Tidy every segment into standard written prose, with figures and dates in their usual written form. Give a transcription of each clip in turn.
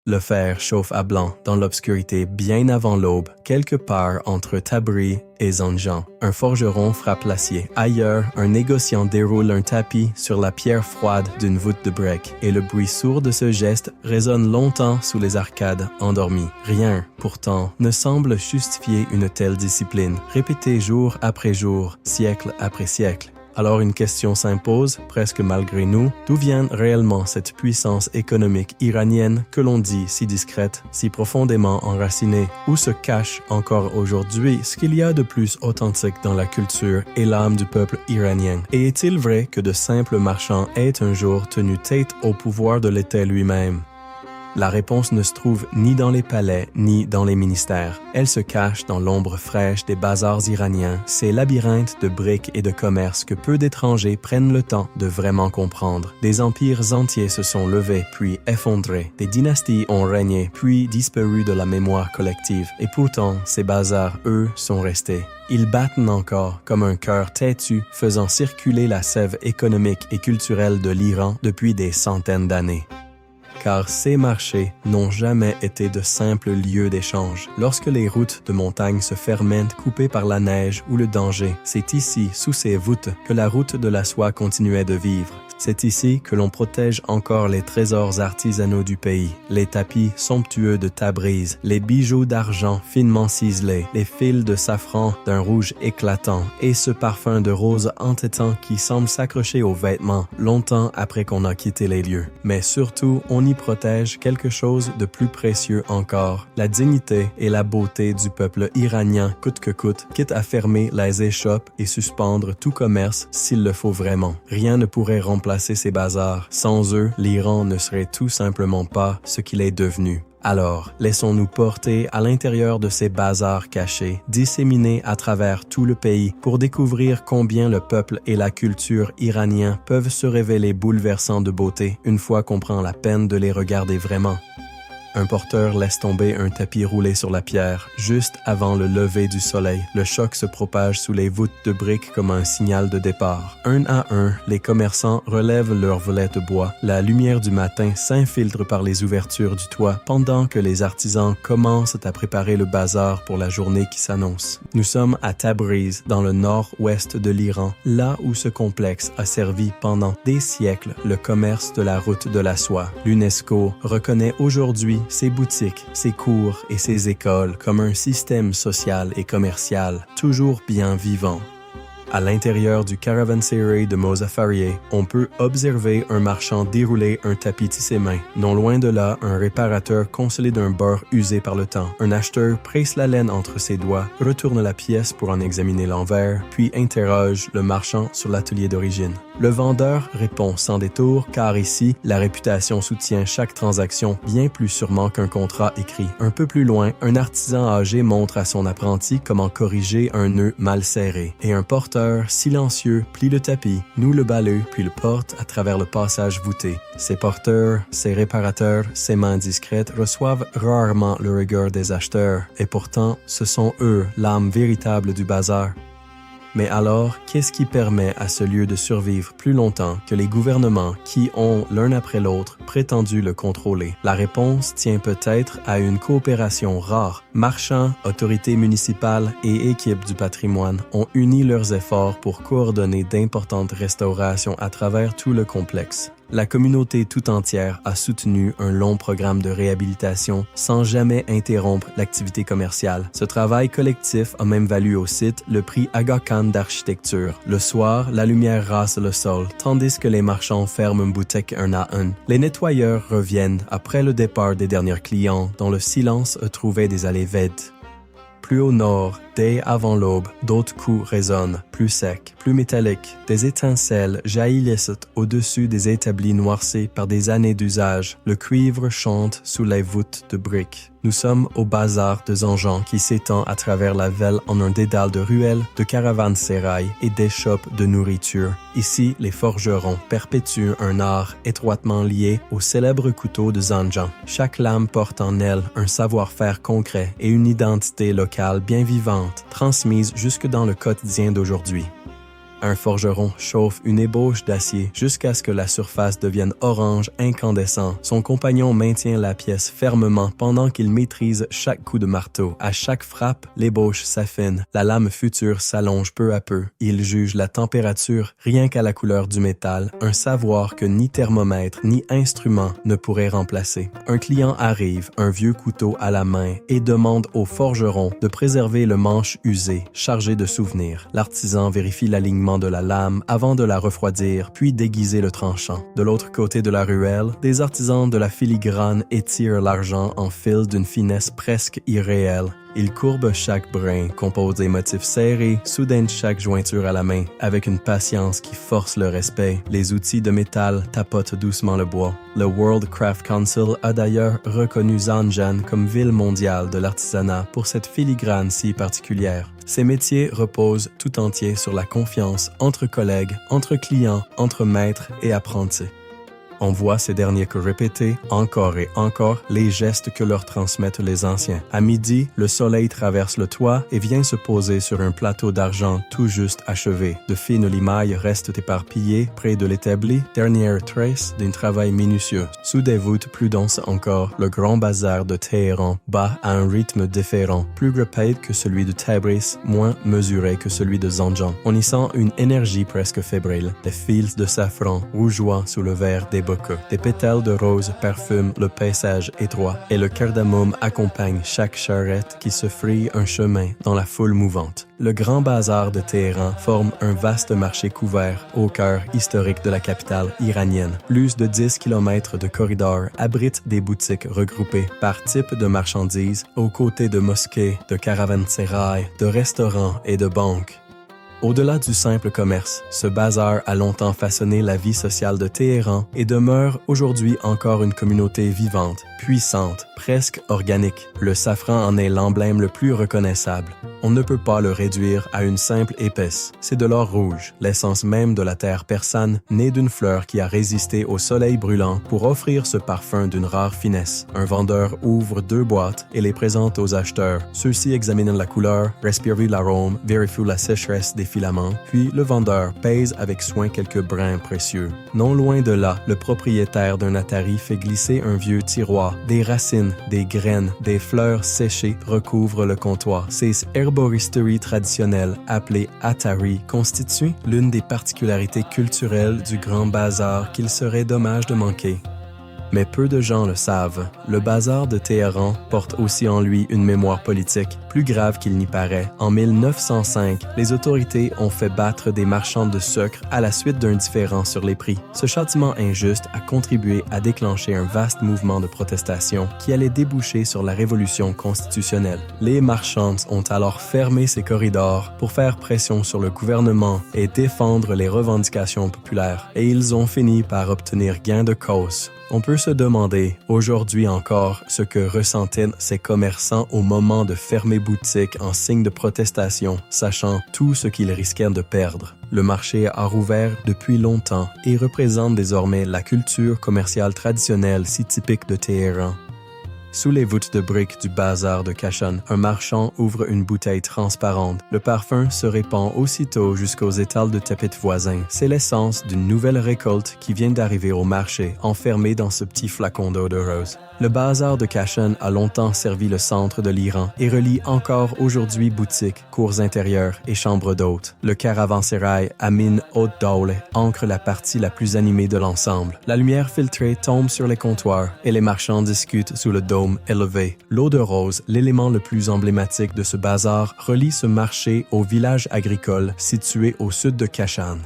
Le fer chauffe à blanc dans l'obscurité bien avant l'aube, quelque part entre Tabriz et Zanjan. Un forgeron frappe l'acier. Ailleurs, un négociant déroule un tapis sur la pierre froide d'une voûte de break, et le bruit sourd de ce geste résonne longtemps sous les arcades endormies. Rien, pourtant, ne semble justifier une telle discipline, répétée jour après jour, siècle après siècle. Alors une question s'impose, presque malgré nous, d'où vient réellement cette puissance économique iranienne que l'on dit si discrète, si profondément enracinée? Où se cache encore aujourd'hui ce qu'il y a de plus authentique dans la culture et l'âme du peuple iranien? Et est-il vrai que de simples marchands aient un jour tenu tête au pouvoir de l'État lui-même? La réponse ne se trouve ni dans les palais, ni dans les ministères. Elle se cache dans l'ombre fraîche des bazars iraniens, ces labyrinthes de briques et de commerce que peu d'étrangers prennent le temps de vraiment comprendre. Des empires entiers se sont levés, puis effondrés. Des dynasties ont régné, puis disparu de la mémoire collective. Et pourtant, ces bazars, eux, sont restés. Ils battent encore comme un cœur têtu, faisant circuler la sève économique et culturelle de l'Iran depuis des centaines d'années. Car ces marchés n'ont jamais été de simples lieux d'échange. Lorsque les routes de montagne se ferment coupées par la neige ou le danger, c'est ici, sous ces voûtes, que la route de la soie continuait de vivre. C'est ici que l'on protège encore les trésors artisanaux du pays, les tapis somptueux de Tabriz, les bijoux d'argent finement ciselés, les fils de safran d'un rouge éclatant et ce parfum de rose entêtant qui semble s'accrocher aux vêtements longtemps après qu'on a quitté les lieux. Mais surtout, on y protège quelque chose de plus précieux encore, la dignité et la beauté du peuple iranien coûte que coûte, quitte à fermer les échoppes et suspendre tout commerce s'il le faut vraiment. Rien ne pourrait remplacer ces bazars. Sans eux, l'Iran ne serait tout simplement pas ce qu'il est devenu. Alors, laissons-nous porter à l'intérieur de ces bazars cachés, disséminés à travers tout le pays, pour découvrir combien le peuple et la culture iraniens peuvent se révéler bouleversants de beauté une fois qu'on prend la peine de les regarder vraiment. Un porteur laisse tomber un tapis roulé sur la pierre, juste avant le lever du soleil. Le choc se propage sous les voûtes de briques comme un signal de départ. Un à un, les commerçants relèvent leurs volets de bois. La lumière du matin s'infiltre par les ouvertures du toit, pendant que les artisans commencent à préparer le bazar pour la journée qui s'annonce. Nous sommes à Tabriz, dans le nord-ouest de l'Iran, là où ce complexe a servi pendant des siècles le commerce de la route de la soie. L'UNESCO reconnaît aujourd'hui ses boutiques, ses cours et ses écoles comme un système social et commercial toujours bien vivant. À l'intérieur du caravansérail de Mozaffarieh, on peut observer un marchand dérouler un tapis tissé main. Non loin de là, un réparateur consolé d'un bord usé par le temps. Un acheteur presse la laine entre ses doigts, retourne la pièce pour en examiner l'envers, puis interroge le marchand sur l'atelier d'origine. Le vendeur répond sans détour, car ici, la réputation soutient chaque transaction bien plus sûrement qu'un contrat écrit. Un peu plus loin, un artisan âgé montre à son apprenti comment corriger un nœud mal serré, et un porteur silencieux plie le tapis, noue le balai, puis le porte à travers le passage voûté. Ces porteurs, ces réparateurs, ces mains discrètes reçoivent rarement le regard des acheteurs, et pourtant, ce sont eux l'âme véritable du bazar. Mais alors, qu'est-ce qui permet à ce lieu de survivre plus longtemps que les gouvernements qui ont, l'un après l'autre, prétendu le contrôler? La réponse tient peut-être à une coopération rare. Marchands, autorités municipales et équipes du patrimoine ont uni leurs efforts pour coordonner d'importantes restaurations à travers tout le complexe. La communauté tout entière a soutenu un long programme de réhabilitation sans jamais interrompre l'activité commerciale. Ce travail collectif a même valu au site le prix Aga Khan d'architecture. Le soir, la lumière rase le sol, tandis que les marchands ferment une boutique un à un. Les nettoyeurs reviennent après le départ des derniers clients, dont le silence a trouvé des allées vides. Plus au nord, dès avant l'aube, d'autres coups résonnent, plus secs, plus métalliques. Des étincelles jaillissent au-dessus des établis noircis par des années d'usage. Le cuivre chante sous les voûtes de briques. Nous sommes au bazar de Zanjan qui s'étend à travers la ville en un dédale de ruelles, de caravansérails et d'échoppes de nourriture. Ici, les forgerons perpétuent un art étroitement lié au célèbre couteau de Zanjan. Chaque lame porte en elle un savoir-faire concret et une identité locale bien vivante, transmise jusque dans le quotidien d'aujourd'hui. Un forgeron chauffe une ébauche d'acier jusqu'à ce que la surface devienne orange incandescent. Son compagnon maintient la pièce fermement pendant qu'il maîtrise chaque coup de marteau. À chaque frappe, l'ébauche s'affine. La lame future s'allonge peu à peu. Il juge la température rien qu'à la couleur du métal, un savoir que ni thermomètre ni instrument ne pourrait remplacer. Un client arrive, un vieux couteau à la main, et demande au forgeron de préserver le manche usé, chargé de souvenirs. L'artisan vérifie l'alignement de la lame avant de la refroidir, puis déguiser le tranchant. De l'autre côté de la ruelle, des artisans de la filigrane étirent l'argent en fils d'une finesse presque irréelle. Ils courbent chaque brin, composent des motifs serrés, soudaignent chaque jointure à la main, avec une patience qui force le respect. Les outils de métal tapotent doucement le bois. Le World Craft Council a d'ailleurs reconnu Zanjan comme ville mondiale de l'artisanat pour cette filigrane si particulière. Ces métiers reposent tout entier sur la confiance entre collègues, entre clients, entre maîtres et apprentis. On voit ces derniers que répéter encore et encore les gestes que leur transmettent les anciens. À midi, le soleil traverse le toit et vient se poser sur un plateau d'argent tout juste achevé. De fines limailles restent éparpillées près de l'établi, dernière trace d'un travail minutieux. Sous des voûtes plus denses encore, le grand bazar de Téhéran bat à un rythme différent, plus rapide que celui de Tabriz, moins mesuré que celui de Zanjan. On y sent une énergie presque fébrile. Des fils de safran rougeoient sous le verre des des pétales de rose parfument le paysage étroit et le cardamome accompagne chaque charrette qui se fraye un chemin dans la foule mouvante. Le grand bazar de Téhéran forme un vaste marché couvert au cœur historique de la capitale iranienne. Plus de 10 km de corridors abritent des boutiques regroupées par type de marchandises aux côtés de mosquées, de caravansérails, de restaurants et de banques. Au-delà du simple commerce, ce bazar a longtemps façonné la vie sociale de Téhéran et demeure aujourd'hui encore une communauté vivante, puissante, presque organique. Le safran en est l'emblème le plus reconnaissable. On ne peut pas le réduire à une simple épaisse. C'est de l'or rouge, l'essence même de la terre persane, née d'une fleur qui a résisté au soleil brûlant pour offrir ce parfum d'une rare finesse. Un vendeur ouvre 2 boîtes et les présente aux acheteurs. Ceux-ci examinent la couleur, respirent l'arôme, vérifient la sécheresse des filaments, puis le vendeur pèse avec soin quelques brins précieux. Non loin de là, le propriétaire d'un atari fait glisser un vieux tiroir. Des racines, des graines, des fleurs séchées recouvrent le comptoir. Ces herboristeries traditionnelles, appelées atari, constituent l'une des particularités culturelles du grand bazar qu'il serait dommage de manquer. Mais peu de gens le savent, le bazar de Téhéran porte aussi en lui une mémoire politique, plus grave qu'il n'y paraît. En 1905, les autorités ont fait battre des marchands de sucre à la suite d'un différend sur les prix. Ce châtiment injuste a contribué à déclencher un vaste mouvement de protestation qui allait déboucher sur la révolution constitutionnelle. Les marchands ont alors fermé ces corridors pour faire pression sur le gouvernement et défendre les revendications populaires. Et ils ont fini par obtenir gain de cause. On peut se demander, aujourd'hui encore, ce que ressentaient ces commerçants au moment de fermer boutique en signe de protestation, sachant tout ce qu'ils risquaient de perdre. Le marché a rouvert depuis longtemps et représente désormais la culture commerciale traditionnelle si typique de Téhéran. Sous les voûtes de briques du bazar de Kashan, un marchand ouvre une bouteille transparente. Le parfum se répand aussitôt jusqu'aux étals de tapettes voisins. C'est l'essence d'une nouvelle récolte qui vient d'arriver au marché, enfermée dans ce petit flacon d'eau de rose. Le bazar de Kashan a longtemps servi le centre de l'Iran et relie encore aujourd'hui boutiques, cours intérieures et chambres d'hôtes. Le caravansérail Amin Od-Dawle ancre la partie la plus animée de l'ensemble. La lumière filtrée tombe sur les comptoirs et les marchands discutent sous le dôme élevé. L'eau de rose, l'élément le plus emblématique de ce bazar, relie ce marché au village agricole situé au sud de Kashan.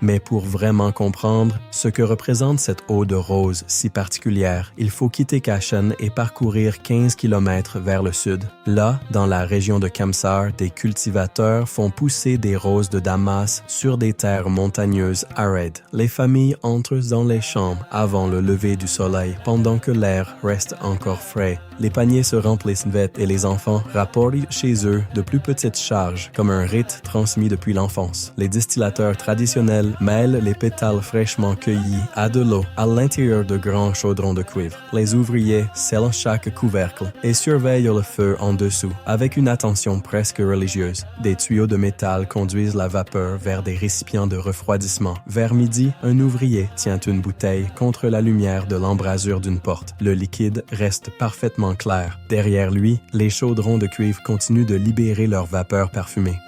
Mais pour vraiment comprendre ce que représente cette eau de rose si particulière, il faut quitter Kashan et parcourir 15 km vers le sud. Là, dans la région de Kamsar, des cultivateurs font pousser des roses de Damas sur des terres montagneuses arides. Les familles entrent dans les champs avant le lever du soleil, pendant que l'air reste encore frais. Les paniers se remplissent vite et les enfants rapportent chez eux de plus petites charges, comme un rite transmis depuis l'enfance. Les distillateurs traditionnels Vakil mêle les pétales fraîchement cueillis à de l'eau à l'intérieur de grands chaudrons de cuivre. Les ouvriers scellent chaque couvercle et surveillent le feu en dessous avec une attention presque religieuse. Des tuyaux de métal conduisent la vapeur vers des récipients de refroidissement. Vers midi, un ouvrier tient une bouteille contre la lumière de l'embrasure d'une porte. Le liquide reste parfaitement clair. Derrière lui, les chaudrons de cuivre continuent de libérer leur vapeur parfumée.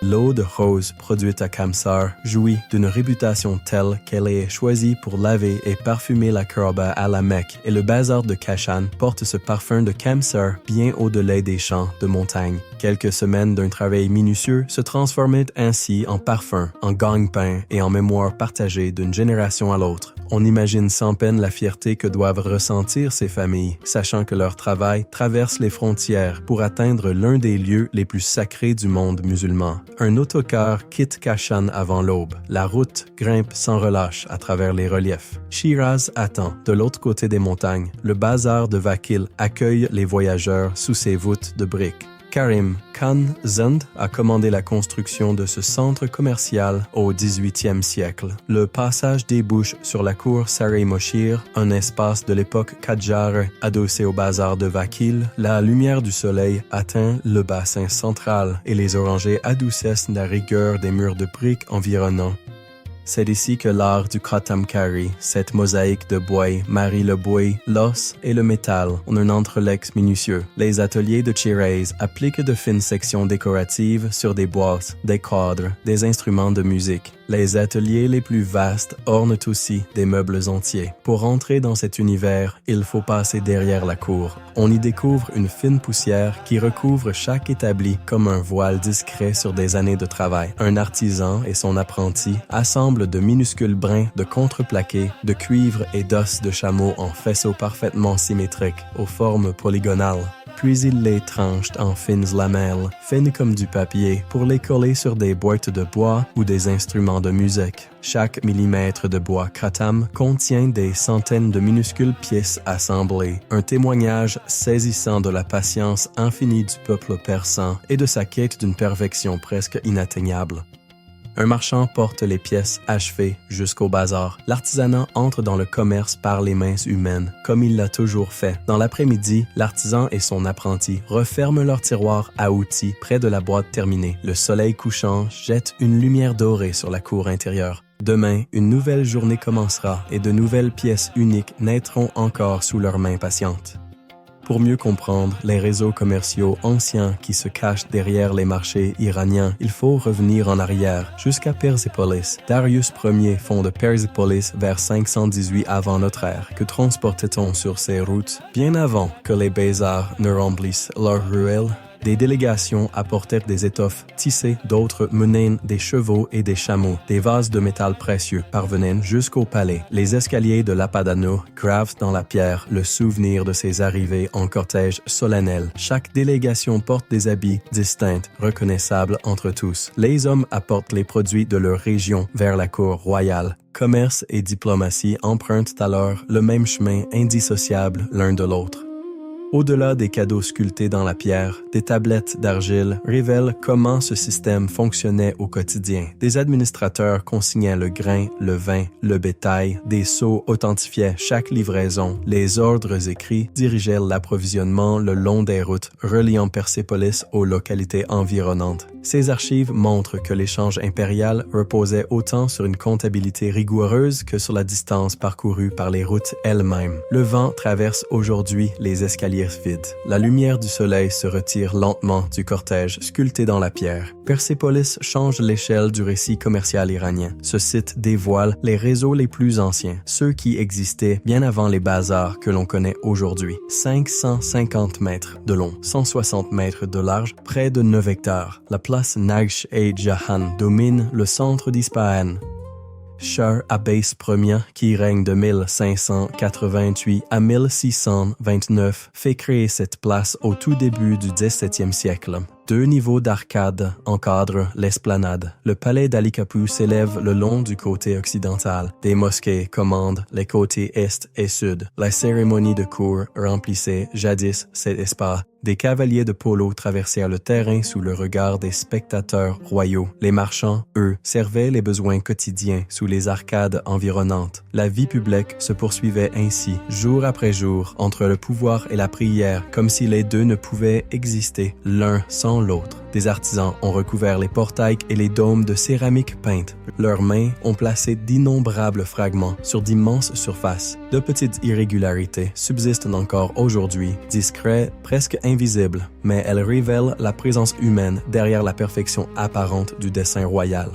L'eau de rose produite à Khamsar jouit d'une réputation telle qu'elle est choisie pour laver et parfumer la Kaaba à la Mecque, et le bazar de Kashan porte ce parfum de Khamsar bien au-delà des champs de montagne. Quelques semaines d'un travail minutieux se transformaient ainsi en parfum, en gagne-pain et en mémoire partagée d'une génération à l'autre. On imagine sans peine la fierté que doivent ressentir ces familles, sachant que leur travail traverse les frontières pour atteindre l'un des lieux les plus sacrés du monde musulman. Un autocar quitte Kashan avant l'aube. La route grimpe sans relâche à travers les reliefs. Shiraz attend. De l'autre côté des montagnes, le bazar de Vakil accueille les voyageurs sous ses voûtes de briques. Karim Khan Zand a commandé la construction de ce centre commercial au XVIIIe siècle. Le passage débouche sur la cour Sarey Moshir, un espace de l'époque Qadjar adossé au bazar de Vakil. La lumière du soleil atteint le bassin central et les orangers adoucissent la rigueur des murs de briques environnants. C'est ici que l'art du Khatamkari, cette mosaïque de bois, marie le bois, l'os et le métal en un entrelacs minutieux. Les ateliers de Shiraz appliquent de fines sections décoratives sur des boîtes, des cadres, des instruments de musique. Les ateliers les plus vastes ornent aussi des meubles entiers. Pour entrer dans cet univers, il faut passer derrière la cour. On y découvre une fine poussière qui recouvre chaque établi comme un voile discret sur des années de travail. Un artisan et son apprenti assemblent de minuscules brins de contreplaqué, de cuivre et d'os de chameau en faisceaux parfaitement symétriques, aux formes polygonales. Puis ils les tranchent en fines lamelles, fines comme du papier, pour les coller sur des boîtes de bois ou des instruments de musique. Chaque millimètre de bois khatam contient des centaines de minuscules pièces assemblées, un témoignage saisissant de la patience infinie du peuple persan et de sa quête d'une perfection presque inatteignable. Un marchand porte les pièces achevées jusqu'au bazar. L'artisanat entre dans le commerce par les mains humaines, comme il l'a toujours fait. Dans l'après-midi, l'artisan et son apprenti referment leur tiroir à outils près de la boîte terminée. Le soleil couchant jette une lumière dorée sur la cour intérieure. Demain, une nouvelle journée commencera et de nouvelles pièces uniques naîtront encore sous leurs mains patientes. Pour mieux comprendre les réseaux commerciaux anciens qui se cachent derrière les marchés iraniens, il faut revenir en arrière jusqu'à Persépolis. Darius Ier fonde Persépolis vers 518 avant notre ère. Que transportait-on sur ces routes? Bien avant que les bazars ne remplissent leurs ruelles, des délégations apportèrent des étoffes tissées, d'autres menaient des chevaux et des chameaux. Des vases de métal précieux parvenaient jusqu'au palais. Les escaliers de l'Apadano gravent dans la pierre le souvenir de ces arrivées en cortège solennel. Chaque délégation porte des habits distincts, reconnaissables entre tous. Les hommes apportent les produits de leur région vers la cour royale. Commerce et diplomatie empruntent alors le même chemin indissociable l'un de l'autre. Au-delà des cadeaux sculptés dans la pierre, des tablettes d'argile révèlent comment ce système fonctionnait au quotidien. Des administrateurs consignaient le grain, le vin, le bétail, des sceaux authentifiaient chaque livraison. Les ordres écrits dirigeaient l'approvisionnement le long des routes reliant Persépolis aux localités environnantes. Ces archives montrent que l'échange impérial reposait autant sur une comptabilité rigoureuse que sur la distance parcourue par les routes elles-mêmes. Le vent traverse aujourd'hui les escaliers vides. La lumière du soleil se retire lentement du cortège sculpté dans la pierre. Persépolis change l'échelle du récit commercial iranien. Ce site dévoile les réseaux les plus anciens, ceux qui existaient bien avant les bazars que l'on connaît aujourd'hui. 550 mètres de long, 160 mètres de large, près de 9 hectares. La place Nagsh-e-Jahan domine le centre d'Ispahan. Shah Abbas Ier, qui règne de 1588 à 1629, fait créer cette place au tout début du XVIIe siècle. 2 niveaux d'arcades encadrent l'esplanade. Le palais d'Ali Kapur s'élève le long du côté occidental. Des mosquées commandent les côtés est et sud. La cérémonie de cour remplissait jadis cet espace Des cavaliers de polo traversèrent le terrain sous le regard des spectateurs royaux. Les marchands, eux, servaient les besoins quotidiens sous les arcades environnantes. La vie publique se poursuivait ainsi, jour après jour, entre le pouvoir et la prière, comme si les deux ne pouvaient exister l'un sans l'autre. Des artisans ont recouvert les portails et les dômes de céramique peinte. Leurs mains ont placé d'innombrables fragments sur d'immenses surfaces. De petites irrégularités subsistent encore aujourd'hui, discrets, presque invisibles, mais elles révèlent la présence humaine derrière la perfection apparente du dessin royal.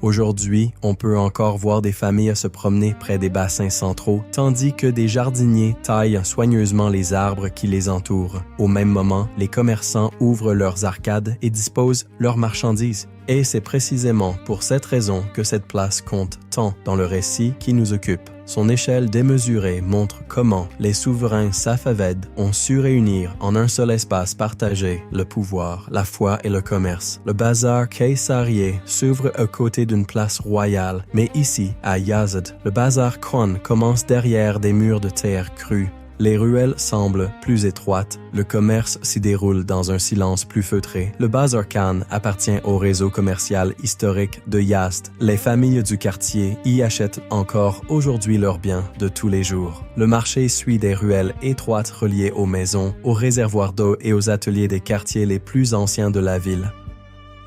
Aujourd'hui, on peut encore voir des familles se promener près des bassins centraux, tandis que des jardiniers taillent soigneusement les arbres qui les entourent. Au même moment, les commerçants ouvrent leurs arcades et disposent leurs marchandises. Et c'est précisément pour cette raison que cette place compte tant dans le récit qui nous occupe. Son échelle démesurée montre comment les souverains Safavides ont su réunir en un seul espace partagé le pouvoir, la foi et le commerce. Le bazar caïsarien s'ouvre aux côtés d'une place royale, mais ici, à Yazd, le bazar Khan commence derrière des murs de terre crue. Les ruelles semblent plus étroites, le commerce s'y déroule dans un silence plus feutré. Le Bazar Khan appartient au réseau commercial historique de Yazd. Les familles du quartier y achètent encore aujourd'hui leurs biens de tous les jours. Le marché suit des ruelles étroites reliées aux maisons, aux réservoirs d'eau et aux ateliers des quartiers les plus anciens de la ville.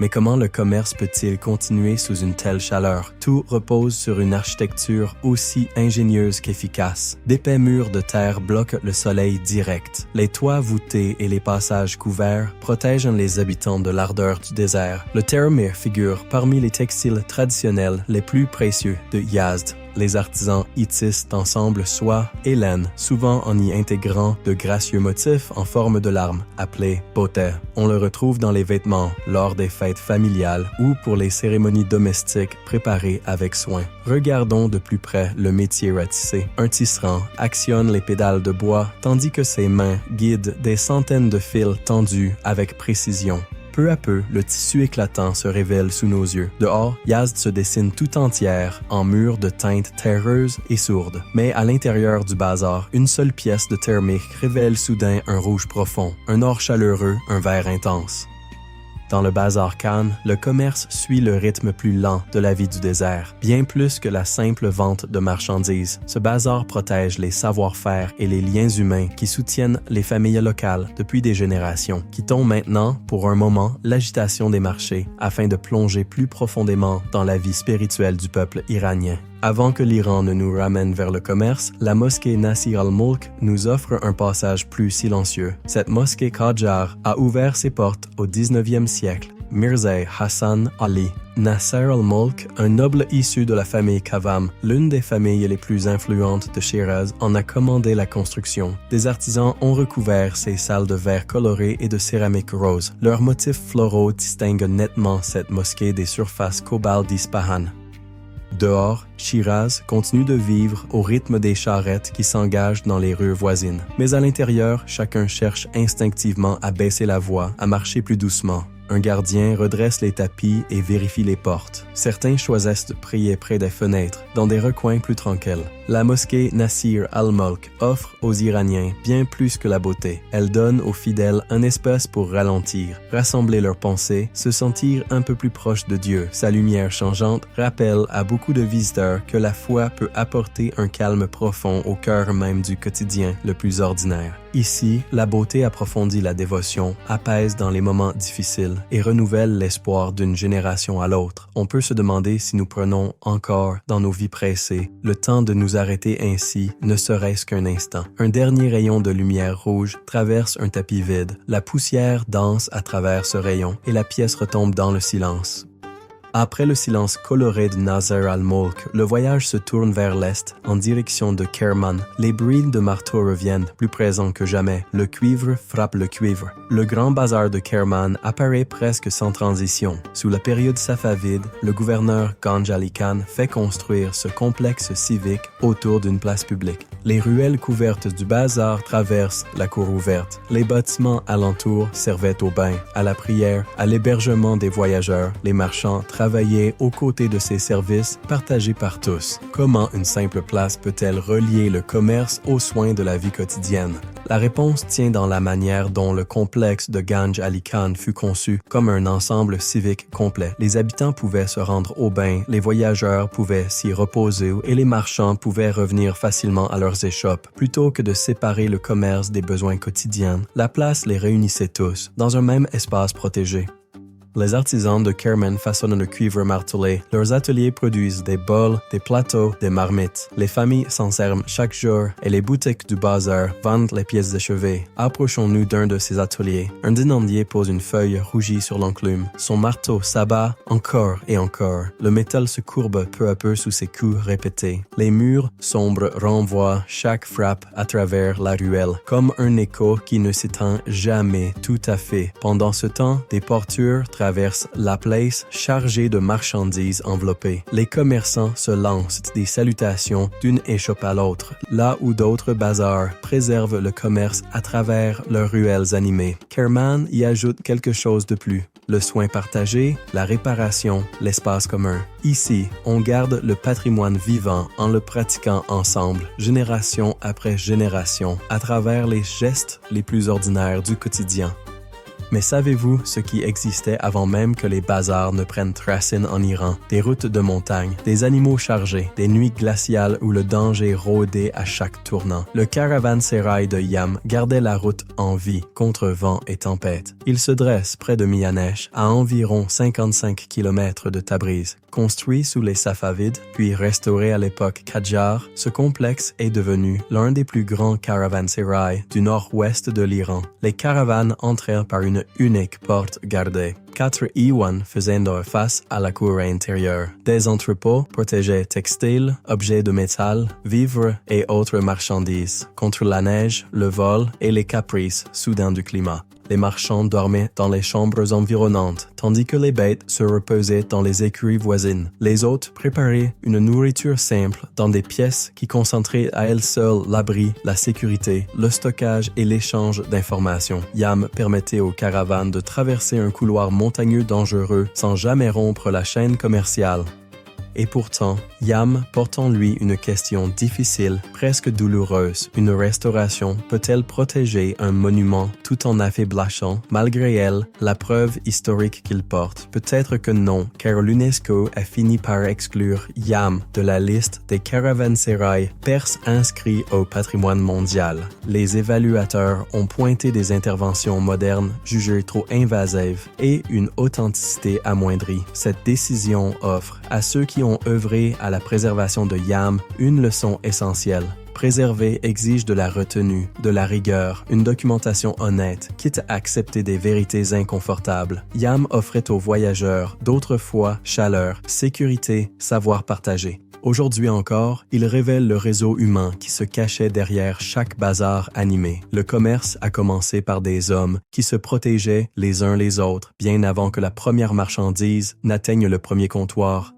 Mais comment le commerce peut-il continuer sous une telle chaleur? Tout repose sur une architecture aussi ingénieuse qu'efficace. D'épais murs de terre bloquent le soleil direct. Les toits voûtés et les passages couverts protègent les habitants de l'ardeur du désert. Le termir figure parmi les textiles traditionnels les plus précieux de Yazd. Les artisans y tissent ensemble soie et laine, souvent en y intégrant de gracieux motifs en forme de larmes, appelés boté. On le retrouve dans les vêtements lors des fêtes familiales ou pour les cérémonies domestiques préparées avec soin. Regardons de plus près le métier à tisser. Un tisserand actionne les pédales de bois tandis que ses mains guident des centaines de fils tendus avec précision. Peu à peu, le tissu éclatant se révèle sous nos yeux. Dehors, Yazd se dessine tout entière en murs de teintes terreuses et sourdes. Mais à l'intérieur du bazar, une seule pièce de thermique révèle soudain un rouge profond, un or chaleureux, un vert intense. Dans le Bazar Khan, le commerce suit le rythme plus lent de la vie du désert, bien plus que la simple vente de marchandises. Ce bazar protège les savoir-faire et les liens humains qui soutiennent les familles locales depuis des générations. Quittons maintenant, pour un moment, l'agitation des marchés afin de plonger plus profondément dans la vie spirituelle du peuple iranien. Avant que l'Iran ne nous ramène vers le commerce, la mosquée Nasir al-Mulk nous offre un passage plus silencieux. Cette mosquée Qajar a ouvert ses portes au 19e siècle. Mirza Hassan Ali Nasir al-Mulk, un noble issu de la famille Kavam, l'une des familles les plus influentes de Shiraz, en a commandé la construction. Des artisans ont recouvert ces salles de verre coloré et de céramique rose. Leurs motifs floraux distinguent nettement cette mosquée des surfaces cobalt d'Ispahan. Dehors, Shiraz continue de vivre au rythme des charrettes qui s'engagent dans les rues voisines. Mais à l'intérieur, chacun cherche instinctivement à baisser la voix, à marcher plus doucement. Un gardien redresse les tapis et vérifie les portes. Certains choisissent de prier près des fenêtres, dans des recoins plus tranquilles. La mosquée Nasir al-Mulk offre aux Iraniens bien plus que la beauté. Elle donne aux fidèles un espace pour ralentir, rassembler leurs pensées, se sentir un peu plus proche de Dieu. Sa lumière changeante rappelle à beaucoup de visiteurs que la foi peut apporter un calme profond au cœur même du quotidien le plus ordinaire. Ici, la beauté approfondit la dévotion, apaise dans les moments difficiles et renouvelle l'espoir d'une génération à l'autre. On peut se demander si nous prenons encore, dans nos vies pressées, le temps de nous arrêter ainsi, ne serait-ce qu'un instant. Un dernier rayon de lumière rouge traverse un tapis vide. La poussière danse à travers ce rayon et la pièce retombe dans le silence. Après le silence coloré de Nasir al-Mulk, le voyage se tourne vers l'est, en direction de Kerman. Les bruits de marteau reviennent, plus présents que jamais. Le cuivre frappe le cuivre. Le grand bazar de Kerman apparaît presque sans transition. Sous la période safavide, le gouverneur Ganj Ali Khan fait construire ce complexe civique autour d'une place publique. Les ruelles couvertes du bazar traversent la cour ouverte. Les bâtiments alentours servaient au bain, à la prière, à l'hébergement des voyageurs. Les marchands travaillaient aux côtés de ces services partagés par tous. Comment une simple place peut-elle relier le commerce aux soins de la vie quotidienne? La réponse tient dans la manière dont le complexe de Ganj Ali Khan fut conçu comme un ensemble civique complet. Les habitants pouvaient se rendre au bain, les voyageurs pouvaient s'y reposer et les marchands pouvaient revenir facilement à leurs échoppes. Plutôt que de séparer le commerce des besoins quotidiens, la place les réunissait tous dans un même espace protégé. Les artisans de Kerman façonnent le cuivre martelé. Leurs ateliers produisent des bols, des plateaux, des marmites. Les familles s'en servent chaque jour et les boutiques du bazar vendent les pièces de chevet. Approchons-nous d'un de ces ateliers. Un dînandier pose une feuille rougie sur l'enclume. Son marteau s'abat encore et encore. Le métal se courbe peu à peu sous ses coups répétés. Les murs sombres renvoient chaque frappe à travers la ruelle, comme un écho qui ne s'éteint jamais tout à fait. Pendant ce temps, des portures traverse la place chargée de marchandises enveloppées. Les commerçants se lancent des salutations d'une échoppe à l'autre, là où d'autres bazars préservent le commerce à travers leurs ruelles animées. Kerman y ajoute quelque chose de plus. Le soin partagé, la réparation, l'espace commun. Ici, on garde le patrimoine vivant en le pratiquant ensemble, génération après génération, à travers les gestes les plus ordinaires du quotidien. Mais savez-vous ce qui existait avant même que les bazars ne prennent racine en Iran? Des routes de montagne, des animaux chargés, des nuits glaciales où le danger rôdait à chaque tournant. Le caravansérail de Yam gardait la route en vie contre vent et tempête. Il se dresse près de Mianesh, à environ 55 km de Tabriz. Construit sous les Safavides, puis restauré à l'époque Qajar, ce complexe est devenu l'un des plus grands caravansérails du nord-ouest de l'Iran. Les caravanes entrèrent par une unique porte gardée. 4 iwans faisaient face à la cour intérieure. Des entrepôts protégeaient textiles, objets de métal, vivres et autres marchandises contre la neige, le vol et les caprices soudains du climat. Les marchands dormaient dans les chambres environnantes, tandis que les bêtes se reposaient dans les écuries voisines. Les hôtes préparaient une nourriture simple dans des pièces qui concentraient à elles seules l'abri, la sécurité, le stockage et l'échange d'informations. Yam permettait aux caravanes de traverser un couloir montagneux dangereux sans jamais rompre la chaîne commerciale. Et pourtant, Yam porte en lui une question difficile, presque douloureuse. Une restauration peut-elle protéger un monument tout en affaiblissant, malgré elle, la preuve historique qu'il porte? Peut-être que non, car l'UNESCO a fini par exclure Yam de la liste des caravansérails perses inscrits au patrimoine mondial. Les évaluateurs ont pointé des interventions modernes jugées trop invasives et une authenticité amoindrie. Cette décision offre à ceux qui ont œuvré à la préservation de Yam une leçon essentielle. Préserver exige de la retenue, de la rigueur, une documentation honnête, quitte à accepter des vérités inconfortables. Yam offrait aux voyageurs d'autrefois chaleur, sécurité, savoir partagé. Aujourd'hui encore, il révèle le réseau humain qui se cachait derrière chaque bazar animé. Le commerce a commencé par des hommes qui se protégeaient les uns les autres bien avant que la première marchandise n'atteigne le premier comptoir.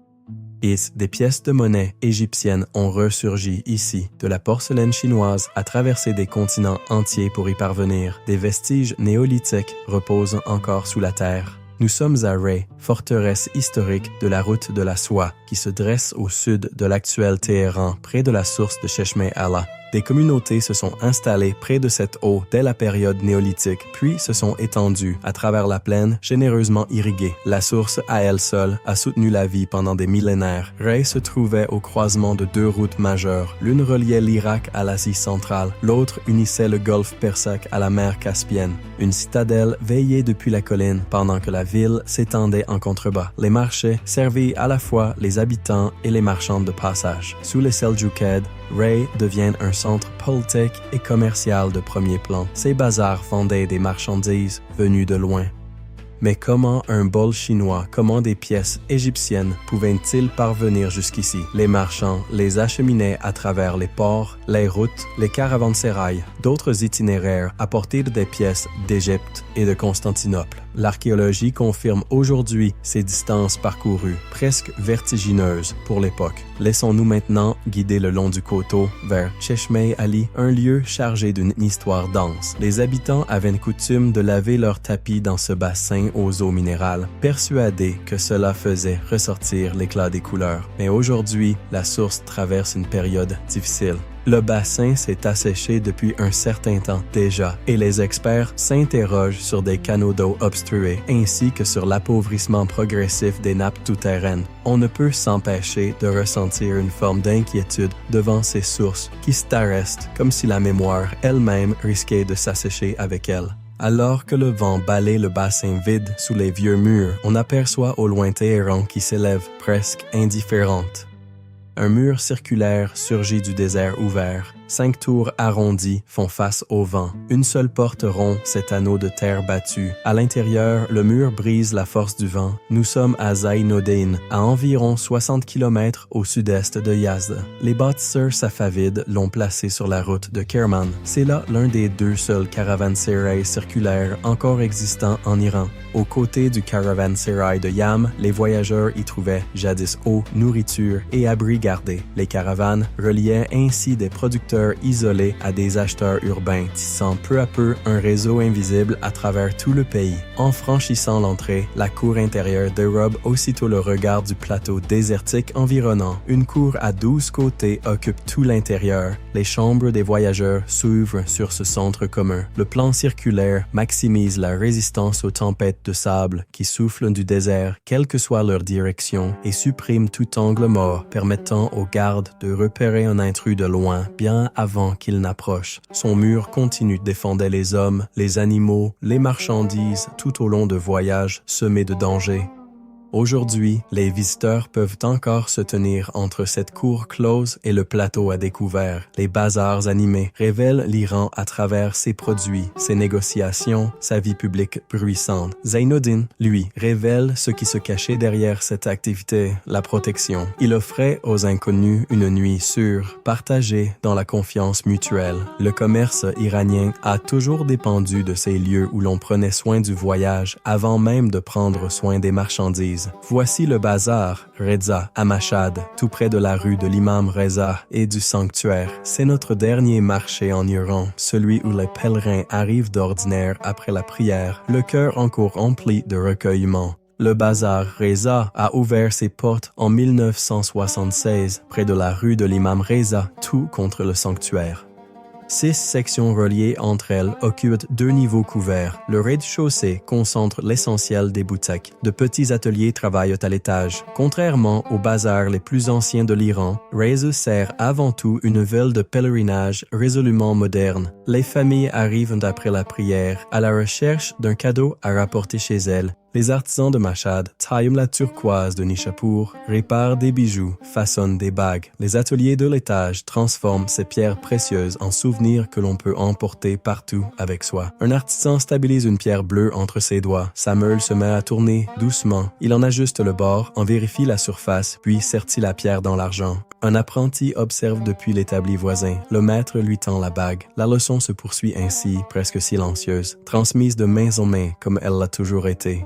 Et des pièces de monnaie égyptiennes ont ressurgi ici. De la porcelaine chinoise a traversé des continents entiers pour y parvenir. Des vestiges néolithiques reposent encore sous la terre. Nous sommes à Ray, forteresse historique de la route de la soie, qui se dresse au sud de l'actuel Téhéran, près de la source de Cheshme Allah. Des communautés se sont installées près de cette eau dès la période néolithique, puis se sont étendues à travers la plaine généreusement irriguée. La source à elle seule a soutenu la vie pendant des millénaires. Ray se trouvait au croisement de deux routes majeures. L'une reliait l'Irak à l'Asie centrale, l'autre unissait le golfe Persique à la mer Caspienne. Une citadelle veillait depuis la colline pendant que la ville s'étendait en contrebas. Les marchés servaient à la fois les habitants et les marchands de passage. Sous les Seljoukides, Ray devient un centre politique et commercial de premier plan. Ces bazars vendaient des marchandises venues de loin. Mais comment un bol chinois, comment des pièces égyptiennes pouvaient-ils parvenir jusqu'ici? Les marchands les acheminaient à travers les ports, les routes, les caravansérails, d'autres itinéraires apportés des pièces d'Égypte et de Constantinople. L'archéologie confirme aujourd'hui ces distances parcourues, presque vertigineuses pour l'époque. Laissons-nous maintenant guider le long du coteau vers Cheshmeh Ali, un lieu chargé d'une histoire dense. Les habitants avaient une coutume de laver leurs tapis dans ce bassin aux eaux minérales, persuadés que cela faisait ressortir l'éclat des couleurs. Mais aujourd'hui, la source traverse une période difficile. Le bassin s'est asséché depuis un certain temps déjà et les experts s'interrogent sur des canaux d'eau obstrués ainsi que sur l'appauvrissement progressif des nappes souterraines. On ne peut s'empêcher de ressentir une forme d'inquiétude devant ces sources qui se tarissent comme si la mémoire elle-même risquait de s'assécher avec elle. Alors que le vent balaie le bassin vide sous les vieux murs, on aperçoit au loin Téhéran qui s'élève presque indifférente. Un mur circulaire surgit du désert ouvert. 5 tours arrondies font face au vent. Une seule porte rompt cet anneau de terre battue. À l'intérieur, le mur brise la force du vent. Nous sommes à Zainoudine, à environ 60 km au sud-est de Yazd. Les bâtisseurs safavides l'ont placé sur la route de Kerman. C'est là l'un des 2 seuls caravansérails circulaires encore existants en Iran. Aux côtés du caravansérail de Yam, les voyageurs y trouvaient jadis eau, nourriture et abris gardés. Les caravanes reliaient ainsi des producteurs isolés à des acheteurs urbains, tissant peu à peu un réseau invisible à travers tout le pays. En franchissant l'entrée, la cour intérieure dérobe aussitôt le regard du plateau désertique environnant. Une cour à 12 côtés occupe tout l'intérieur. Les chambres des voyageurs s'ouvrent sur ce centre commun. Le plan circulaire maximise la résistance aux tempêtes de sable qui soufflent du désert, quelle que soit leur direction, et supprime tout angle mort, permettant aux gardes de repérer un intrus de loin, bien avant qu'il n'approche. Son mur continu défendait les hommes, les animaux, les marchandises tout au long de voyages semés de dangers. Aujourd'hui, les visiteurs peuvent encore se tenir entre cette cour close et le plateau à découvert. Les bazars animés révèlent l'Iran à travers ses produits, ses négociations, sa vie publique bruissante. Zainoudine, lui, révèle ce qui se cachait derrière cette activité, la protection. Il offrait aux inconnus une nuit sûre, partagée dans la confiance mutuelle. Le commerce iranien a toujours dépendu de ces lieux où l'on prenait soin du voyage avant même de prendre soin des marchandises. Voici le bazar Reza à Mashhad, tout près de la rue de l'imam Reza et du sanctuaire. C'est notre dernier marché en Iran, celui où les pèlerins arrivent d'ordinaire après la prière, le cœur encore rempli de recueillement. Le bazar Reza a ouvert ses portes en 1976, près de la rue de l'imam Reza, tout contre le sanctuaire. 6 sections reliées entre elles occupent 2 niveaux couverts. Le rez-de-chaussée concentre l'essentiel des boutiques. De petits ateliers travaillent à l'étage. Contrairement aux bazars les plus anciens de l'Iran, Reza sert avant tout une ville de pèlerinage résolument moderne. Les familles arrivent après la prière à la recherche d'un cadeau à rapporter chez elles. Les artisans de Mashhad taillent la turquoise de Nishapur, réparent des bijoux, façonnent des bagues. Les ateliers de l'étage transforment ces pierres précieuses en souvenirs que l'on peut emporter partout avec soi. Un artisan stabilise une pierre bleue entre ses doigts. Sa meule se met à tourner doucement. Il en ajuste le bord, en vérifie la surface, puis sertit la pierre dans l'argent. Un apprenti observe depuis l'établi voisin. Le maître lui tend la bague. La leçon se poursuit ainsi, presque silencieuse, transmise de main en main comme elle l'a toujours été.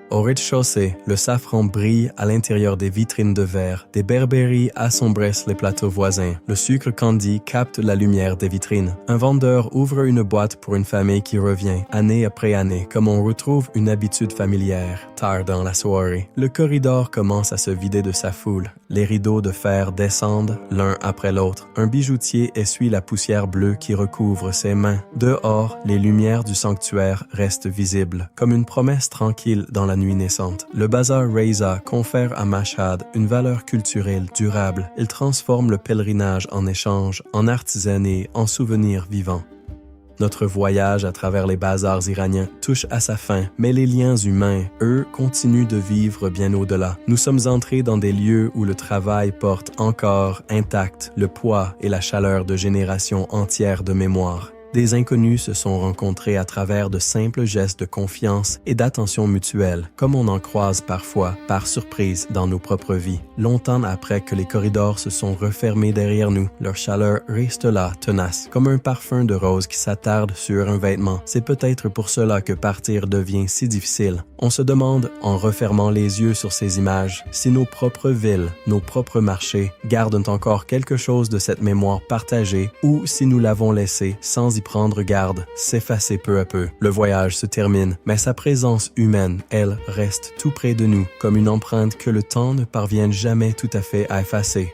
Au rez-de-chaussée, le safran brille à l'intérieur des vitrines de verre. Des berbéries assombrissent les plateaux voisins. Le sucre candi capte la lumière des vitrines. Un vendeur ouvre une boîte pour une famille qui revient, année après année, comme on retrouve une habitude familière. Tard dans la soirée, le corridor commence à se vider de sa foule. Les rideaux de fer descendent l'un après l'autre. Un bijoutier essuie la poussière bleue qui recouvre ses mains. Dehors, les lumières du sanctuaire restent visibles, comme une promesse tranquille dans la nuit naissante. Le bazar Reza confère à Mashhad une valeur culturelle durable. Il transforme le pèlerinage en échange, en artisanat, en souvenir vivant. Notre voyage à travers les bazars iraniens touche à sa fin, mais les liens humains, eux, continuent de vivre bien au-delà. Nous sommes entrés dans des lieux où le travail porte encore intact le poids et la chaleur de générations entières de mémoire. Des inconnus se sont rencontrés à travers de simples gestes de confiance et d'attention mutuelle, comme on en croise parfois, par surprise, dans nos propres vies. Longtemps après que les corridors se sont refermés derrière nous, leur chaleur reste là, tenace, comme un parfum de rose qui s'attarde sur un vêtement. C'est peut-être pour cela que partir devient si difficile. On se demande, en refermant les yeux sur ces images, si nos propres villes, nos propres marchés, gardent encore quelque chose de cette mémoire partagée ou si nous l'avons laissée, sans y prendre garde, s'effacer peu à peu. Le voyage se termine, mais sa présence humaine, elle, reste tout près de nous, comme une empreinte que le temps ne parvient jamais tout à fait à effacer.